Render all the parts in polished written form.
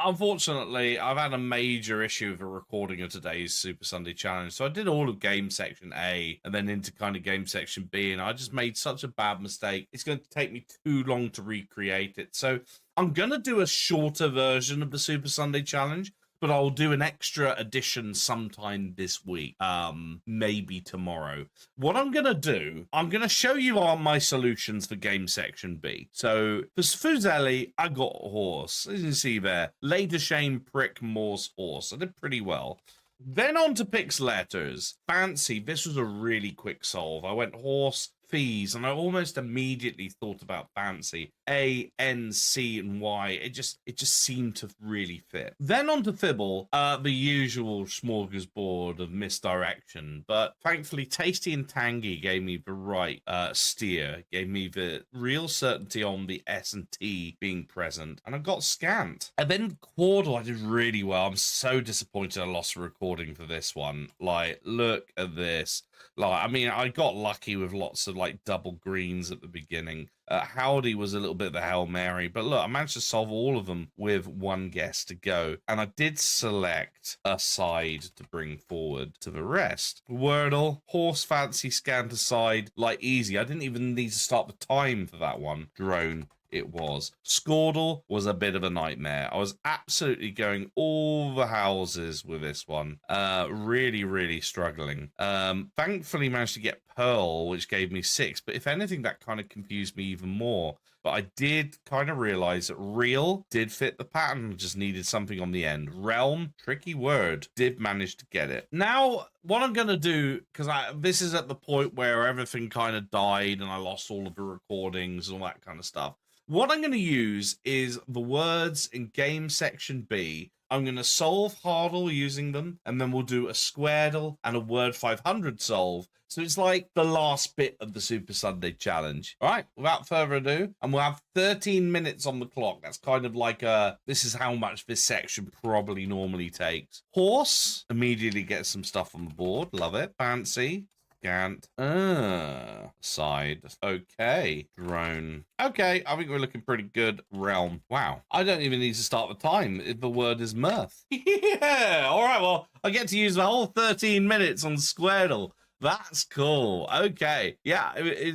unfortunately, I've had a major issue with a recording of today's Super Sunday Challenge. So I did all of game section A and then into kind of game section B, and I just made such a bad mistake. It's going to take me too long to recreate it. So I'm going to do a shorter version of the Super Sunday Challenge, but I'll do an extra edition sometime this week, maybe tomorrow. What I'm going to do, I'm going to show you all my solutions for game section B. So for Sfuzelli, I got a horse. As you can see there, Later Shame Prick Morse horse. I did pretty well. Then on to Pix letters. Fancy, this was a really quick solve. I went horse, fees, and I almost immediately thought about fancy. A, N, C, and Y. It just seemed to really fit. Then on to Fibble, the usual smorgasbord of misdirection. But thankfully, Tasty and Tangy gave me the right steer, gave me the real certainty on the S and T being present, and I got scant. And then Squardle, I did really well. I'm so disappointed I lost a recording for this one. Like, look at this. Like, I mean, I got lucky with lots of like double greens at the beginning. Howdy was a little bit of a Hail Mary, but look, I managed to solve all of them with one guess to go. And I did select a side to bring forward to the rest. Wordle, horse fancy, scanned aside, like easy. I didn't even need to start the time for that one. Drone. It was. Squardle was a bit of a nightmare. I was absolutely going all the houses with this one. Really, really struggling. Thankfully managed to get Pearl, which gave me 6. But if anything, that kind of confused me even more. But I did kind of realize that real did fit the pattern. Just needed something on the end. Realm, tricky word, did manage to get it. Now, what I'm going to do, because this is at the point where everything kind of died and I lost all of the recordings and all that kind of stuff. What I'm going to use is the words in game section B. I'm going to solve Hardle using them, and then we'll do a Squardle and a Word500 solve. So it's like the last bit of the Super Sunday Challenge. All right, without further ado, and we'll have 13 minutes on the clock. That's kind of like this is how much this section probably normally takes. Horse, immediately gets some stuff on the board. Love it. Fancy. Scant. Side. Okay. Drone. Okay, I think we're looking pretty good. Realm. Wow. I don't even need to start the time if the word is mirth. Yeah. All right, well, I get to use the whole 13 minutes on Squardle. That's cool. Okay. Yeah,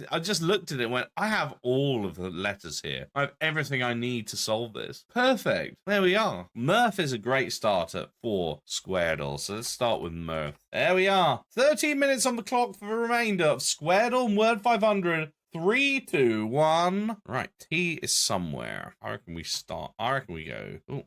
I just looked at it and went, I have all of the letters here. I have everything I need to solve this. Perfect. There we are. Mirth is a great starter for Squardle. So let's start with mirth. There we are. 13 minutes on the clock for the remainder of Squardle and Word500. 3, 2, 1. Right. T is somewhere. I reckon we start. I reckon we go. Oh.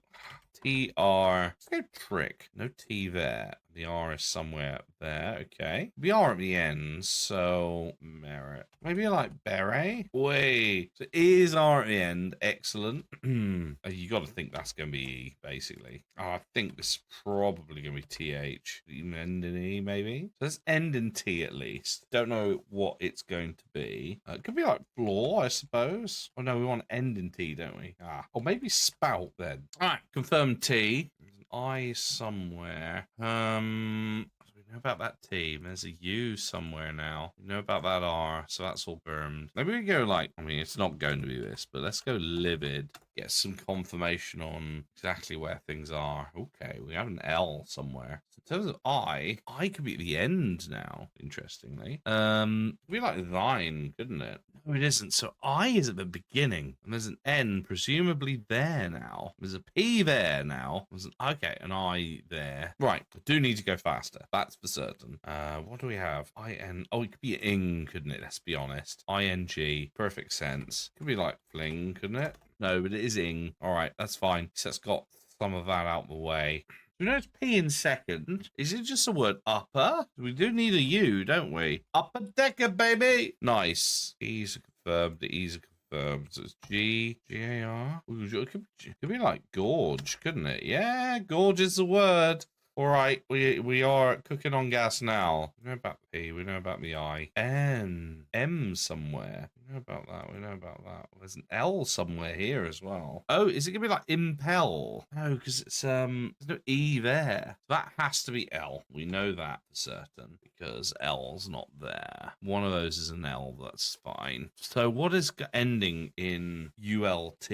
TR. Let's go trick. No T there. The R is somewhere there. Okay. The R at the end. So merit. Maybe like beret. Wait. So is R at the end. Excellent. You got to think that's going to be E, basically. Oh, I think this is probably going to be TH. End in E, maybe. So let's end in T at least. Don't know what it's going to be. It could be like floor, I suppose. Oh no, we want end in T, don't we? Or maybe spout then. All right. Confirm T. There's an I somewhere. We know about that T. There's a U somewhere now. We know about that R, so that's all burned. Maybe we go like, I mean, it's not going to be this, but let's go livid. Get some confirmation on exactly where things are. Okay, we have an L somewhere. So in terms of I could be at the end now, interestingly. It'd be like thine, couldn't it? No, it isn't. So I is at the beginning, and there's an N presumably there now. There's a P there now. There's an I there. Right, I do need to go faster. That's for certain. What do we have? I-N. Oh, it could be ing, couldn't it? Let's be honest. I-N-G. Perfect sense. Could be like fling, couldn't it? No, but it is ing. All right, that's fine. So it's got some of that out of the way. We know it's P in second. Is it just a word upper? We do need a U, don't we? Upper decker, baby. Nice. E's are confirmed. The E's are confirmed. So it's G, G-A-R. It could be like gorge, couldn't it? Yeah, gorge is the word. All right, we are cooking on gas now. We know about P, we know about the I. N, M somewhere. We know about that, we know about that. There's an L somewhere here as well. Oh, is it going to be like impel? No, because it's, there's no E there. So that has to be L. We know that for certain because L's not there. One of those is an L, that's fine. So what is ending in ULT?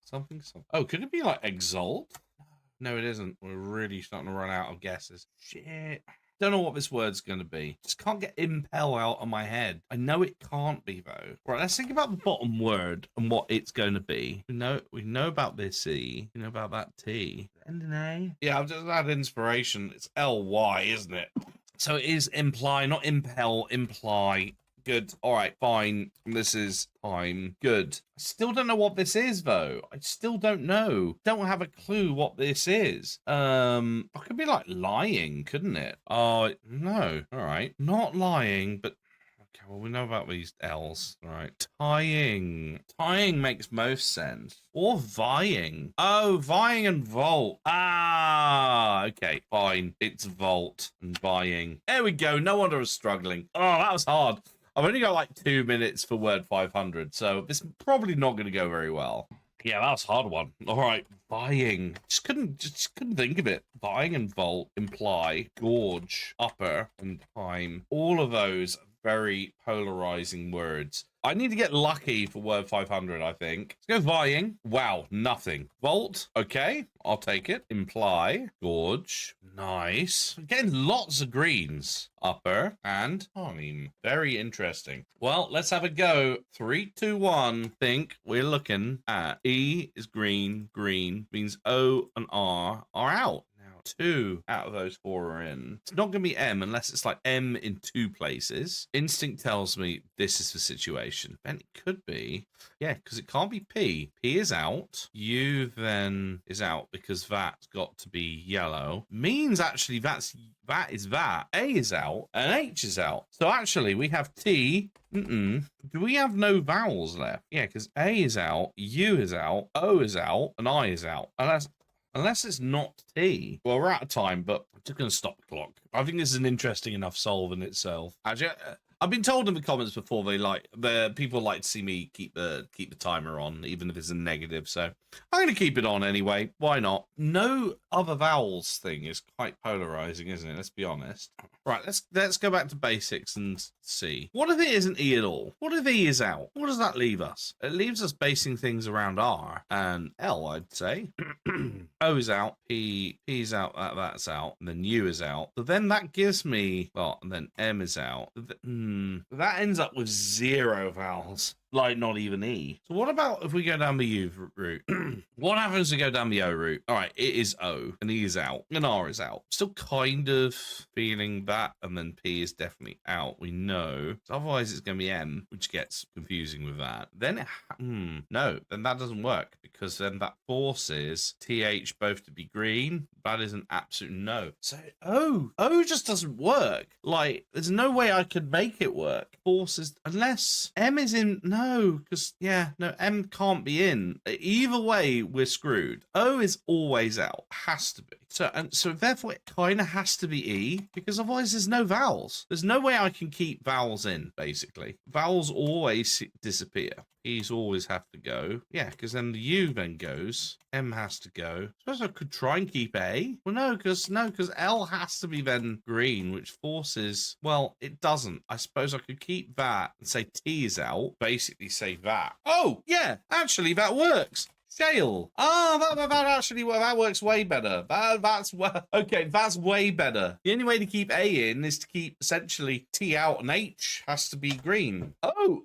Something. Oh, could it be like exalt? No, it isn't. We're really starting to run out of guesses. Shit. Don't know what this word's going to be. Just can't get impel out of my head. I know it can't be, though. Right, let's think about the bottom word and what it's going to be. We know about this E. We know about that T. And an A. Yeah, I've just had inspiration. It's L-Y, isn't it? So it is imply, not impel, imply. Good. All right, fine. This is time. Good. I still don't know what this is, though. I still don't know. Don't have a clue what this is. It could be like lying, couldn't it? Oh, no. All right. Not lying, but okay, well, we know about these L's. All right. Tying. Tying makes most sense. Or vying. Oh, vying and vault. Ah, okay, fine. It's vault and vying. There we go. No wonder I was struggling. Oh, that was hard. I've only got like 2 minutes for word 500, so it's probably not going to go very well. Yeah, that was a hard one. All right, vying. Just couldn't think of it. Vying and vault imply gorge, upper, and time. All of those very polarizing words. I need to get lucky for word 500, I think. Let's go vying. Wow, nothing. Vault, okay, I'll take it. Imply, gorge, nice. I'm getting lots of greens. Upper and time. Very interesting. Well, let's have a go. 3, 2, 1. Think we're looking at E is green. Green means O and R are out. 2 out of those 4 are in. It's not going to be M unless it's like M in 2 places. Instinct tells me this is the situation. Then it could be, yeah, because it can't be P. P is out. U then is out because that's got to be yellow. Means actually that is that. A is out and H is out. So actually we have T. Do we have no vowels left? Yeah, because A is out, U is out, O is out, and I is out. And unless it's not T. Well, we're out of time, but I'm just going to stop the clock. I think this is an interesting enough solve in itself. Actually, I've been told in the comments before people like to see me keep the timer on, even if it's a negative. So I'm going to keep it on anyway. Why not? No other vowels thing is quite polarizing, isn't it? Let's be honest. Right, let's go back to basics and see. What if it isn't E at all? What if E is out? What does that leave us? It leaves us basing things around R and L, I'd say. O is out, P is out, that's out, and then U is out. So then that gives me, well, and then M is out. That ends up with 0 vowels. Like, not even E. So what about if we go down the U route? What happens if we go down the O route? All right, it is O, and E is out, and R is out. Still kind of feeling that, and then P is definitely out, we know. So otherwise, it's going to be M, which gets confusing with that. Then, no, then that doesn't work, because then that forces TH both to be green. That is an absolute no. So O just doesn't work. Like, there's no way I could make it work. Forces, unless M is in, no, because, yeah, no, M can't be in. Either way, we're screwed. O is always out. Has to be. So therefore, it kind of has to be E, because otherwise there's no vowels. There's no way I can keep vowels in, basically. Vowels always disappear. E's always have to go. Yeah, because then the U then goes. M has to go. I suppose I could try and keep A. Well, no, because L has to be then green, which forces, well, it doesn't. I suppose I could keep that and say T is out, basically say that. Oh, yeah, actually, that works. Shale. That works way better. Okay, that's way better. The only way to keep A in is to keep essentially T out, and H has to be green. Oh,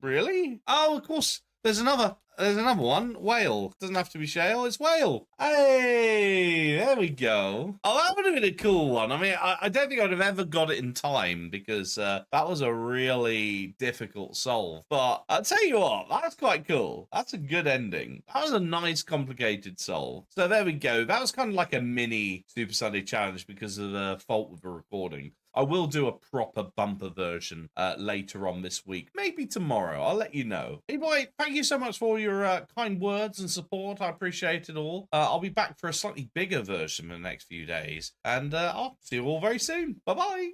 really? Oh, of course. There's another one. Whale. Doesn't have to be shale, it's whale. Hey, there we go. Oh, that would have been a cool one. I mean, I don't think I'd have ever got it in time because that was a really difficult solve. But I'll tell you what, that's quite cool. That's a good ending. That was a nice, complicated solve. So there we go. That was kind of like a mini Super Sunday challenge because of the fault with the recording. I will do a proper bumper version later on this week. Maybe tomorrow. I'll let you know. Anyway, thank you so much for your kind words and support. I appreciate it all. I'll be back for a slightly bigger version in the next few days. And I'll see you all very soon. Bye-bye.